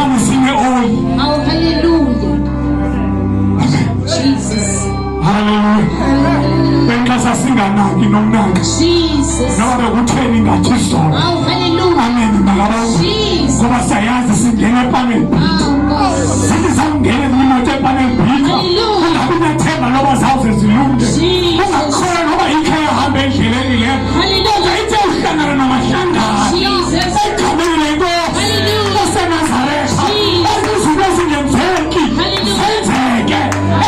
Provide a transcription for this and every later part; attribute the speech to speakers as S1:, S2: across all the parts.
S1: sami sine oyi.
S2: Oh, hallelujah. Jesus.
S1: Hallelujah. Benkasa singanaki nomnaka.
S2: Jesus.
S1: Noba bekutheni ngathi isona.
S2: Oh, hallelujah.
S1: Amen. Makabonga.
S2: Jesus.
S1: Ngoba sayazi singena epaneli. Sithi sangena kwimoto epaneli bhika. Ungabi nathemba loba zawuze zilunge. Ungakhola noba ikhe yahambe endleleni le.
S2: Hallelujah.
S1: Ithe uhlangana namahlangana.
S2: Jesus.
S1: Egameni lenkosi.
S2: Hallelujah.
S1: Osenazaretha. Izinto ezingenzeki. Zenzeke.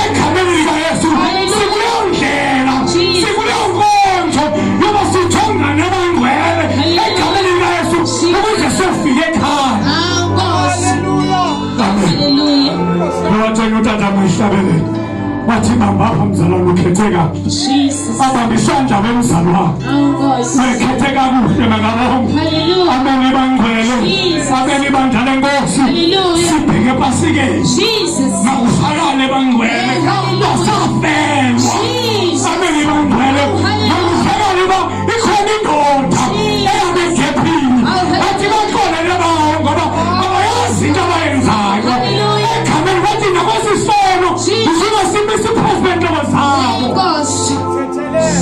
S1: Egameni likaYesu. Sikuleyo ndlela. Sikuleyo nkonzo. Yoba sithongane abangcwele. Egameni likaYesu. Ukuze siyofika ekhaya. Wathenga utata mayihlabelele wathi bambapha mzalwane ukhethe kahle abamba isandla wemzalwane wekhethe kakuhle makabonga ameni bangcwele ameni bandla lenkosi sibheke epasikeni makufakale bangcwele basafelwa ameni bangcwele makufakale ba ikhona indoda eyabe egephini bathi baxolele bawo ngoba abayazi into abayenzayo egameni bathi nakwesisono usuka simbe siphezulu zabo.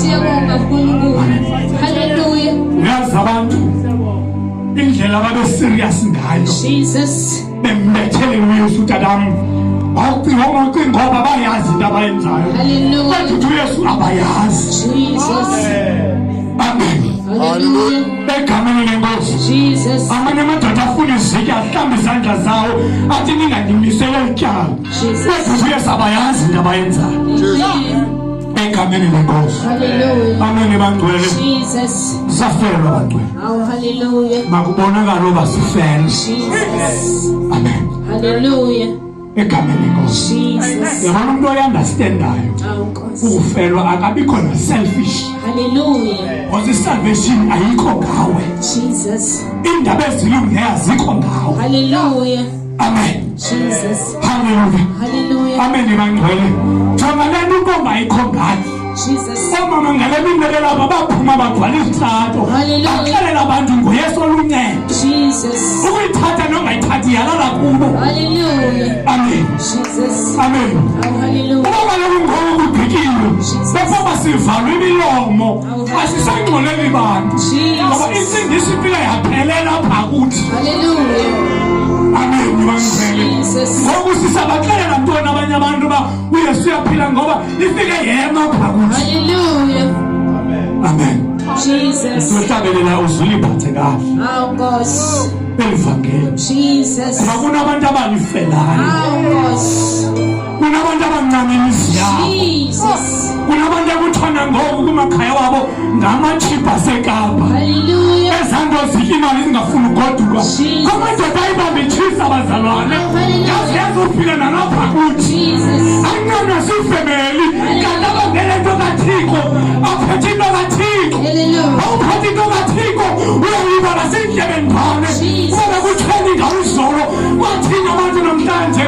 S2: Siyabonga uNkulunkulu. Hallelujah.
S1: Uyazi abantu indlela babe serious ngayo.
S2: Jesus.
S1: Bembethele uYesu utadami. Awucinga ngoba bayazi into abayenzayo.
S2: Hallelujah.
S1: Bathi uYesu abayazi.
S2: Jesus.
S1: Amen.
S2: Hallelujah.
S1: Egameni lenkosi.
S2: Jesus.
S1: Amanye amadoda afuna izitya ahlamba izandla zawo athi ninganyimisele ityala. Bathi uYesu abayazi into abayenzayo. Egameni lenkosi.
S2: Hallelujah.
S1: Amen bangcwele.
S2: Jesus.
S1: Safelwa bangcwele.
S2: Oh, hallelujah.
S1: Makubonakala oba sifela.
S2: Jesus.
S1: Amen.
S2: Hallelujah.
S1: Egameni lenkosi.
S2: Jesus.
S1: Yabona umuntu oyandastandayo
S2: Oh, God.
S1: ukufelwa akabikho na selfish.
S2: Hallelujah.
S1: Because salvation ayikho ngawe.
S2: Jesus.
S1: Indaba ezilungileyo azikho ngawe.
S2: Hallelujah.
S1: Amen.
S2: Jesus.
S1: Hallelujah.
S2: Hallelujah.
S1: Amen bangcwele. Jonga le nto inkomba ayikho ngawe.
S2: Jesus.
S1: Omama ngale mindlela laba baphuma bagcwala isitrato.
S2: Hallelujah.
S1: Baxelela abantu ngoYesu oluncedo.
S2: Jesus.
S1: Ukuyithatha nongayithathi yalala kubo.
S2: Hallelujah.
S1: Amen.
S2: Jesus.
S1: Amen.
S2: Oh, hallelujah.
S1: Ngoba kaloku ngoku kubhekile before sivalwe imilomo asisangxoleli bantu ngoba insindiso ifika yaphelela apha kuthi.
S2: Hallelujah.
S1: Amen bangcwele.
S2: Jesus.
S1: Ngoku sisabaxelela ntoni abanye abantu ba uYesu uyaphila ngoba ifike yema apha kuthi.
S2: Hallelujah.
S1: Amen.
S2: Jesus.
S1: Sihlabelela uzuliphathe kahle
S2: Oh, God.
S1: elivangeli.
S2: Jesus.
S1: Ngoba kunabantu abalifelayo,
S2: Oh, God.
S1: kunabantu abancane imizi yabo,
S2: Jesus.
S1: kunabantu akuthona ngoku kumakhaya wabo ngamathiphu aseKapa.
S2: Hallelujah.
S1: Ezanto zitya imali zingafuni ugoduka. Amadoda ayibambe itshisa abazalwane yaze yazofika nalapha kuthi.
S2: Jesus.
S1: Anqona sifemeli kanti abangele nto kaThixo aphethe into kaThixo.
S2: Hallelujah.
S1: Awuphethe into kaThixo uyayiba nasendlebeni phane kuba kutheni ngawuzolo kwathina abantu namhlanje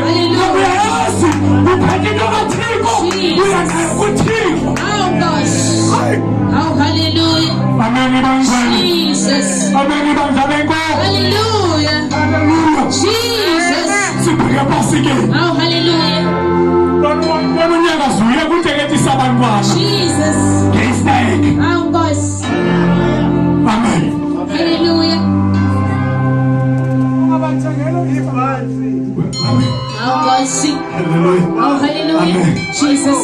S1: uyayazi uphethe into kaThixo uyanayo kuThixo.
S2: Oh, God. Oh, hallelujah.
S1: Amen bangcwele.
S2: Jesus.
S1: Amen bandla lenkosi.
S2: Hallelujah.
S1: Hallelujah.
S2: Jesus.
S1: Sibheke epasikeni.
S2: Oh, hallelujah.
S1: Wona unyaka zuye kuteketisa abantwana.
S2: Jesus.
S1: Ngeyisteke.
S2: Oh, God.
S1: Amen.
S2: Hallelujah. Oh, God.
S1: Hallelujah.
S2: Oh, hallelujah.
S1: Amen.
S2: Jesus.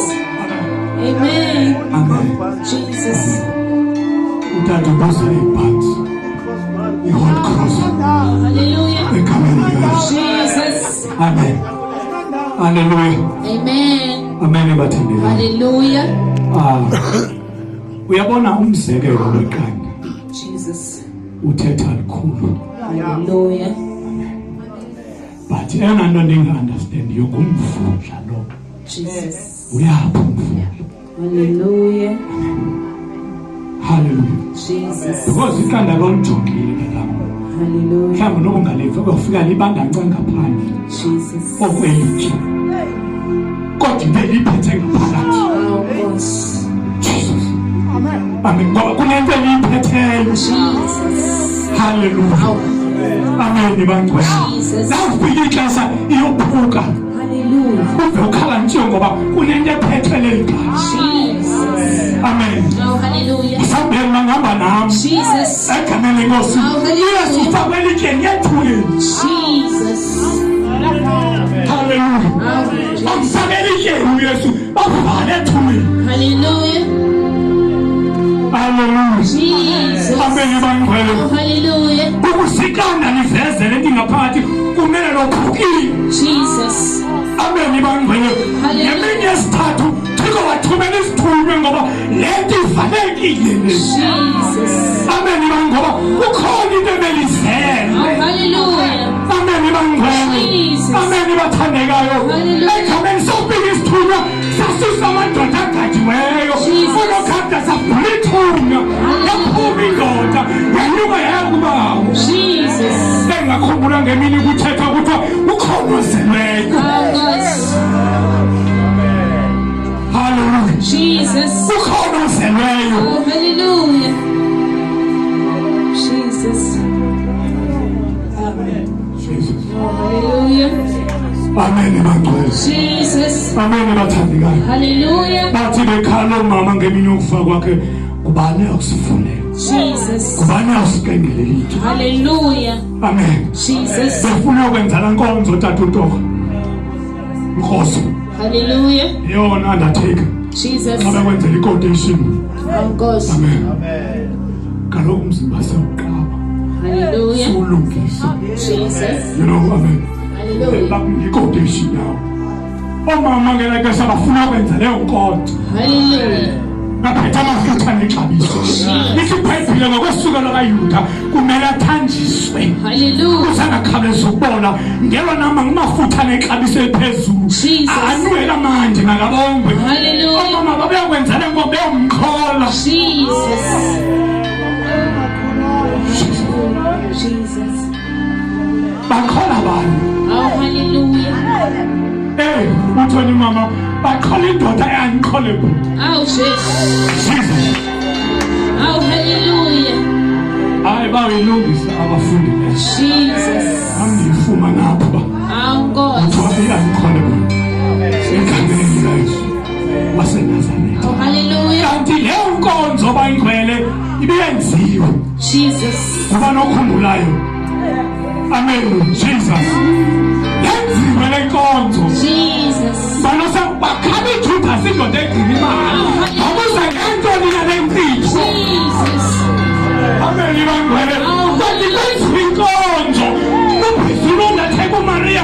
S2: Amen.
S1: Amen.
S2: Jesus.
S1: Utata ubuzele iphansi. I-Holy Cross.
S2: Oh, hallelujah.
S1: Egameni likaYesu.
S2: Jesus.
S1: Amen. Hallelujah.
S2: Amen.
S1: Amen bathandekayo.
S2: Hallelujah.
S1: Uyabona umzekelo weqanda
S2: Jesus.
S1: uthetha likhulu.
S2: Hallelujah.
S1: But eyona nto ndinga-understand ngumfundla lo.
S2: Jesus.
S1: Uyaphi umfundla?
S2: Hallelujah.
S1: Hallelujah.
S2: Jesus.
S1: Because iqanda lolujongile ngelamu.
S2: Hallelujah.
S1: Mhlawumbe nokungaliva kuyofika libangance ngaphandle
S2: Jesus.
S1: okwelitye. Kodwa into eliphethe ngaphakathi.
S2: Oh, God.
S1: Jesus. Amen. Ngoba kunento eliyiphetheyo.
S2: Jesus.
S1: Hallelujah. Amen bangcwele. Nawufika ixesha iyophuka.
S2: Hallelujah.
S1: Ukhala nje ngoba kunento ephethwe legazi. Amen.
S3: Oh, hallelujah.
S1: Mhlawumbe ngihamba nami.
S3: Jesus.
S1: Egameni lenkosi. Yesu ufakwe elitsheni yethuleni.
S3: Jesus.
S1: Hallelujah. Amfake elitsheni uYesu bavale ethuleni.
S3: Hallelujah.
S1: Hallelujah.
S3: Jesus.
S1: Amen bangcwele.
S3: Oh, hallelujah.
S1: Ukusikanda niveze lento ngaphakathi kumele lophukile.
S3: Jesus.
S1: Amen bangcwele. Ngeminye esithathu Thixo wathumela isithunywe ngoba lento ivalekile.
S3: Jesus.
S1: Amen ngoba ukhona into ebelizele.
S3: Oh, hallelujah.
S1: Amen bangcwele.
S3: Jesus.
S1: Amen bathandekayo. Egameni sofika isithunywa sasisa amadoda agajiweyo. Unokhanda savula ithunywa. Yaphuma indoda yanyuka yakubawo.
S3: Jesus.
S1: Engakhumbula ngemini kuthetha kuthiwa ukhona ozelweyo.
S3: Oh, God.
S1: Hallelujah.
S3: Jesus.
S1: Ukhona ozelweyo.
S3: Oh, hallelujah. Jesus.
S1: Jesus.
S3: Oh, hallelujah.
S1: Amen bangcwele.
S3: Jesus.
S1: Amen bathandekayo.
S3: Hallelujah.
S1: Bathi bekhala umama ngemini yokufa kwakhe kubani akusifunela.
S3: Jesus.
S1: Kubani akusikengelele ithu.
S3: Hallelujah.
S1: Amen.
S3: Jesus.
S1: Befuna ukwenza la nkonzo tata uToka. Nkosi.
S3: Hallelujah.
S1: Yona undertaker.
S3: Jesus.
S1: Ngabe kwenzela iquotation.
S3: Oh, God.
S1: Amen. Kaloku umzimba sewuqaba.
S3: Hallelujah.
S1: Ulungisa.
S3: Jesus.
S1: You know, amen.
S3: Hallelujah.
S1: Bakuyiquotation yawo. Omama ngela xesha bafuna ukwenza leyo nkonzo.
S3: Hallelujah.
S1: Baphethe amafutha nexabiso. Isibhayibhile ngokwesukela kaYuda kumele athanjiswe.
S3: Hallelujah.
S1: Usangakhawuleza ukubona ngelona amafutha nexabiso eliphezulu. Anuwe kamanje ngakabongwe.
S3: Hallelujah.
S1: Omama babeyakwenza le nkonzo beyomkhola.
S3: Jesus. Jesus.
S1: Bakhola bani?
S3: Oh, hallelujah.
S1: Uthoni mama bakhola indoda eyanikholebhe.
S3: Oh, Jesus.
S1: Jesus.
S3: Oh, hallelujah.
S1: Hayi bayilungisa abafundi leso.
S3: Jesus.
S1: Angifuma napha.
S3: Oh, God.
S1: Uthoni eyanikholebhe. Egameni leso. WaseNazaretha.
S3: Oh, hallelujah.
S1: Kanti leyo nkonzo bayingcwele ibiyenziwe.
S3: Jesus.
S1: Ngoba nokhumbulayo. Amen. Jesus. Yenziwe le nkonzo.
S3: Jesus.
S1: Banosa bakhaba iJuda indoda egcina imali. Babuza ngentoni nale mpilo.
S3: Jesus.
S1: Amen bangcwele. Kanti kwenziwe inkonzo. Uphezulu ndatheka uMaria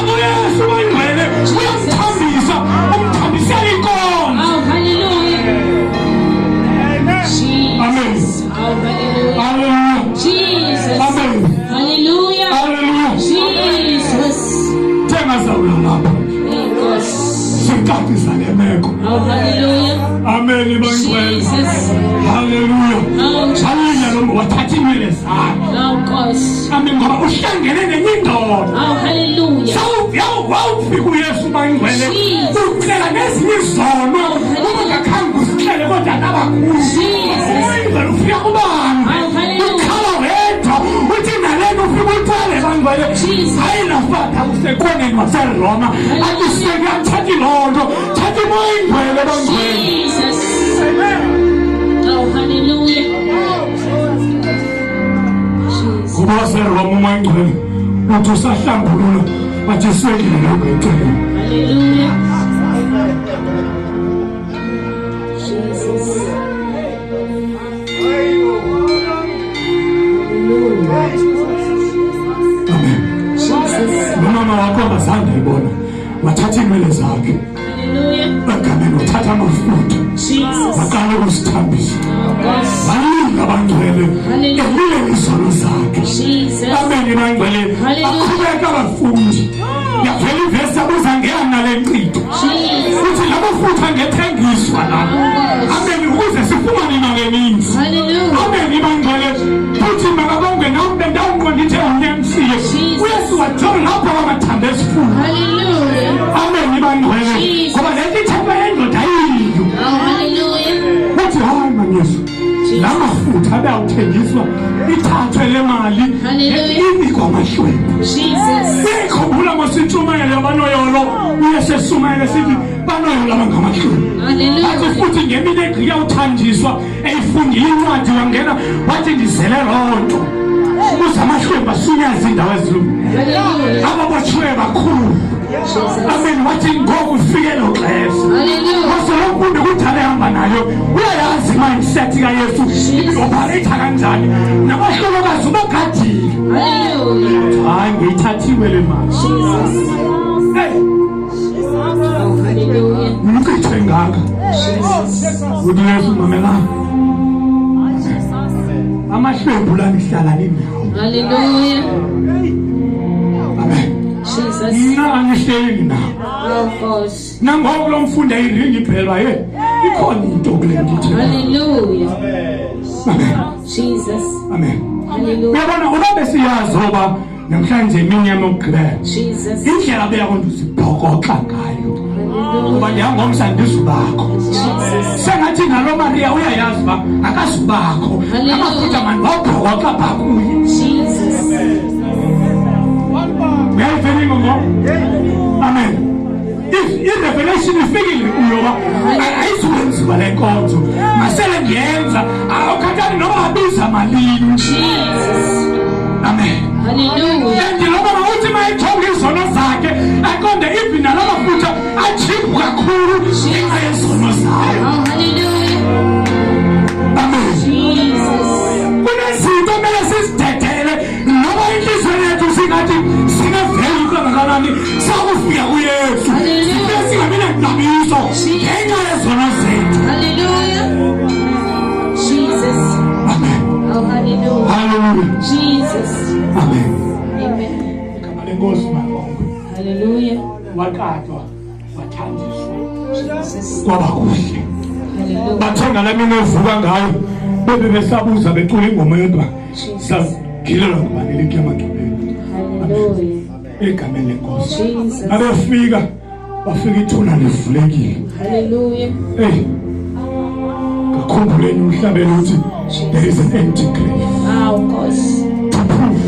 S1: uYesu bangcwele uyamthambisa umthambisela inkonzo.
S3: Oh, hallelujah. Jesus.
S1: Amen.
S3: Oh, hallelujah.
S1: Hallelujah.
S3: Jesus.
S1: Amen.
S3: Hallelujah.
S1: Hallelujah.
S3: Jesus.
S1: Tengazawula lapha.
S3: Thank God.
S1: Sicacisa le meko.
S3: Oh, hallelujah.
S1: Amen bangcwele.
S3: Jesus.
S1: Hallelujah.
S3: Oh,
S1: Hallelujah lo wathatha inwele zakhe.
S3: oh, God.
S1: Amen ngoba uhlangene nenye indoda.
S3: Oh, hallelujah.
S1: Wawufika uYesu bangcwele. Ucela nezinye izono. Ungakhange usihlele kodwa kabakhulu. Uyingcwele ufika kubani. Ukhala wedwa. Uthi nalena ufika uthale bangcwele. Hayi nafatha usekoneni waseRoma. Athi sekuyathatha ilonto. Thatha imoya ingcwele bangcwele.
S3: Jesus. Oh, hallelujah. Jesus.
S1: Kuba waseRoma umoya ingcwele. Uthi usahlambulula. Bathi swekile lokho ecele.
S3: Hallelujah. Jesus.
S1: Amen.
S3: Jesus.
S1: Umama wakho abazange ayibona. Wathatha inwele zakhe.
S3: Hallelujah.
S1: Egameni wathatha amafutha.
S3: Jesus.
S1: Baqala ukusithambisa.
S3: Oh, God.
S1: Balinga bangcwele.
S3: Hallelujah.
S1: Elile izono zakhe.
S3: Jesus.
S1: Amen bangcwele.
S3: Hallelujah.
S1: Baqhubeka abafundi. Yavela ivesi abuza ngeyani nale nkcitho.
S3: Jesus.
S1: Uthi labo futha ngethengiswa la. Amen ukuze sifumane imali eninzi.
S3: Hallelujah.
S1: Amen bangcwele. Futhi makabongwe nombe ndawuqondithe unyamsiye. Uyesu wathona lapho wamathambo esifuba.
S3: Hallelujah.
S1: Amen bangcwele.
S3: Jesus.
S1: Ngoba lento ithemba yendoda yiyo.
S3: Oh, hallelujah.
S1: Uthi hayi man Yesu. lamafutha abeyawuthengiswa ithathwe le mali inikwa amahlwempu. Uyayikhumbula mositshumayele banoyolo uyeseshumayele sithi banoyolo abangamahlwempu. Athi futhi ngemini egqiya uthanjiswa eyifundile incwadi wangena wathi ndizele loo nto ukuze amahlwempu asunyaze indawo ezilungileyo ababotshiwe bakhulu. Amen. Wathi ngoku ufike lo xesha lo mfundi kudala ehamba nayo uyayazi mindset kaYesu operate kanjani nabahlolokazi ubagadile. Hayi ngiyithathiwe le mali. Ngikuthe ngaka uthi Yesu mamelana amahlwempu la nihlala ninawo.
S3: Hallelujah.
S1: Amen.
S3: Jesus.
S1: Angihleli na.
S3: Of course.
S1: Nangoku lo mfundi ayiringi phela ikhona into kule ngithi.
S3: Hallelujah.
S1: Amen.
S3: Jesus.
S1: Amen.
S3: Hallelujah.
S1: Uyabona uba besiyazi oba namhlanje iminyama yokugqibela.
S3: Jesus.
S1: Indlela beyakho usibhokoxa ngayo. Ngoba njengomsa ndizubakho.
S3: Jesus.
S1: Sengathi nalo Maria uyayazi ba akazubakho. Amafutha manje wabhokoxa bakuye.
S3: Jesus.
S1: Amen. If revelation ifikile kuyoba ayizukwenziwa le nkonzo masele ngiyenza awukhathani noma abiza malini.
S3: Jesus.
S1: Amen.
S3: Hallelujah.
S1: And noma uthi mayithonga izono zakhe aqonde ibhina lamafutha achiphu kakhulu ngenxa yezono zayo.
S3: Oh, hallelujah.
S1: Amen.
S3: Jesus.
S1: Kunezinto kumele sizidedele noma inhliziyo yethu singathi sineveli kangakanani sakufika kuYesu. Singabi naqiniso ngenxa yezono zethu.
S3: Hallelujah. Jesus.
S1: Amen.
S3: Oh, hallelujah.
S1: Hallelujah.
S3: Jesus.
S1: Amen.
S3: Amen.
S1: Igama lenkosi mabonke.
S3: Hallelujah.
S1: Wakatwa wathandiswa
S3: Jesus.
S1: kwaba kuhle.
S3: Hallelujah.
S1: Bathenga la mina evuka ngayo bebe besabuza becula ingoma yodwa sagilelwa kubaleleki yamagqibelo.
S3: Hallelujah.
S1: Egameni lenkosi.
S3: Jesus.
S1: Abefika bafika ithuna livulekile.
S3: Hallelujah.
S1: Kakhumbuleni umhlabeni ukuthi there is an empty grave
S3: Of course.
S1: to prove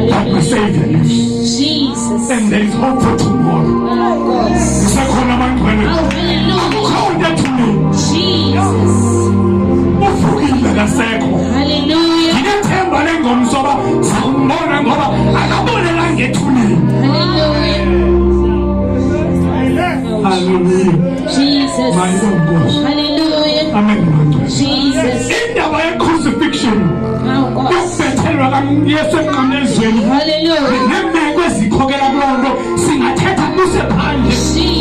S1: that my Savior lives
S3: Jesus.
S1: and there is hope for tomorrow.
S3: Of course.
S1: Usekhona abantwana
S3: Oh, hallelujah.
S1: akukhona ethuneni
S3: Jesus.
S1: uvukile kasekho.
S3: Hallelujah.
S1: Ngiyethemba lengomso ba sawumbona ngoba akabonela ngethuneni.
S3: Hallelujah.
S1: Hallelujah.
S3: Jesus.
S1: Mayinkosi.
S3: Hallelujah.
S1: Amen.
S3: Jesus.
S1: Indaba ye-crucifixion
S3: Of course.
S1: yokubethelwa kaYesu emnqamlezweni
S3: Hallelujah.
S1: nemeko ezikhokela kuloo nto singathetha kuse phandle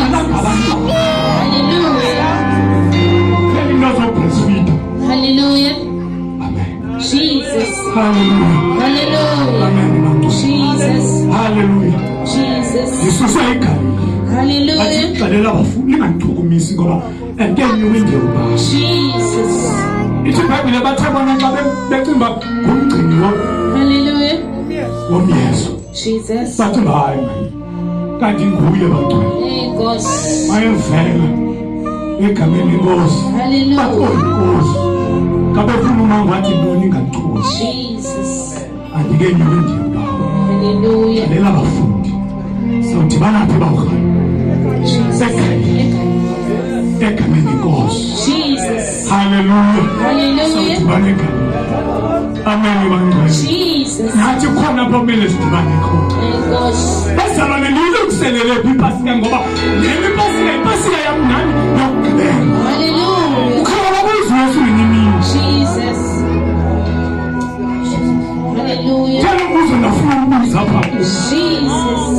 S1: abantwana.
S3: Hallelujah.
S1: Into zobreastfeed.
S3: Hallelujah.
S1: Amen.
S3: Jesus.
S1: Hallelujah.
S3: Hallelujah.
S1: Amen. Madoda.
S3: Jesus.
S1: Hallelujah.
S3: Jesus.
S1: Yesusa igama.
S3: Hallelujah.
S1: Axelela abafundi lingandichukumisi ngoba entenye windiyoba.
S3: Jesus.
S1: Ithi iBhayibhile bathe bona xa becinga ngumgcini
S3: Hallelujah.
S1: womyeso.
S3: Jesus.
S1: Bathi hayi kanti nguye bagcwele.
S3: Hey, God.
S1: Bayevela egameni lenkosi.
S3: Hallelujah.
S1: Inkosi. Kabefuna umango wathi ntoni ingachukusi.
S3: Jesus.
S1: Andike nyuke ndiyoba.
S3: Hallelujah.
S1: Lela abafundi. Sawudibana phi bawukhona? Egameni lenkosi.
S3: Jesus.
S1: Hallelujah.
S3: Hallelujah.
S1: Sawudibana egameni. Amen bangcwele.
S3: Jesus.
S1: Nathi khona apho kumele sidibane khona.
S3: Hey, God.
S1: Bazalwane nilungiselele ipasika ngoba le ipasika yamnani yokugqibela.
S3: Hallelujah.
S1: Ukhala kuzo Yesu nini.
S3: Jesus. Hallelujah.
S1: Tell kuzo nafuna ukubuza apha.
S3: Jesus.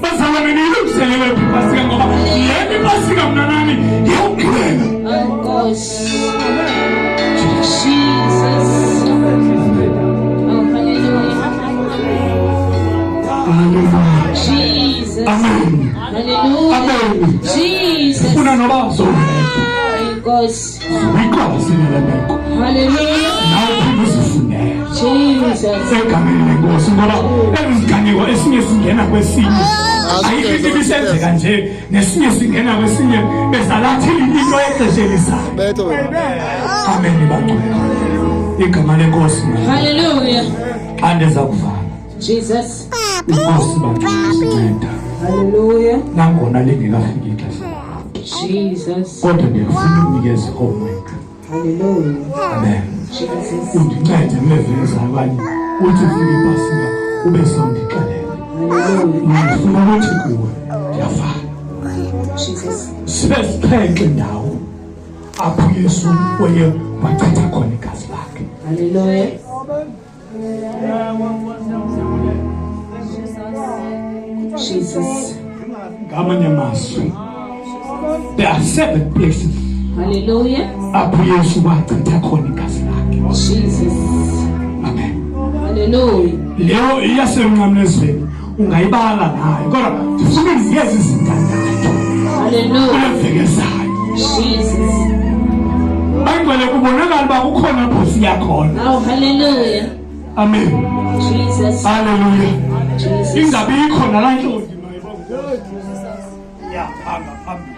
S1: Bazalwane nilungiselele ipasika ngoba le ipasika mnanani yokugqibela.
S3: Oh, God. Jesus. Oh, hallelujah.
S1: Hallelujah.
S3: Jesus.
S1: Amen.
S3: Hallelujah.
S1: Amen.
S3: Jesus.
S1: Funa noba zonke.
S3: My God.
S1: Uyiqwalasele meko.
S3: Hallelujah.
S1: Nawe phinde uzifundele.
S3: Jesus.
S1: Egameni lenkosi ngoba eziganeko esinye singena kwesinye ayikho into ibisenzeka nje nesinye singena kwesinye bezalathi into exesha elizayo. Amen bangcwele. igama lenkosi
S3: Hallelujah.
S1: andeza kuvala
S3: Jesus.
S1: inkosi banceda
S3: Hallelujah.
S1: nangona lingekafiki ixesha
S3: Jesus.
S1: kodwa ndiyafuna ukunikeza homework.
S3: Hallelujah.
S1: Amen.
S3: Jesus.
S1: Undincede meveza abanye uthi ufike ipasika ube sondixelela
S3: Hallelujah.
S1: ndifuna ukuthi kuwe ndiyavala
S3: Jesus.
S1: sesixhenxe ndawo apho Yesu weye wachitha khona igazi lakhe.
S3: Hallelujah. Jesus.
S1: Ngamanye amazwi there are 7 places
S3: Hallelujah.
S1: apho Yesu wachitha khona igazi lakhe.
S3: Jesus.
S1: Amen.
S3: Hallelujah.
S1: Leyo iyasemnqamlezweni ungayibala nayo kodwa ndifuna ngiyezi izintandathu
S3: Hallelujah.
S1: kulevekezayo
S3: Jesus.
S1: ayingcwele kubonakala uba kukhona apho siya khona.
S3: Oh, hallelujah.
S1: Amen.
S3: Jesus.
S1: Hallelujah.
S3: Jesus.
S1: Ingabikho nalaa ntlonti mayibonge. Ya, hamba phambili.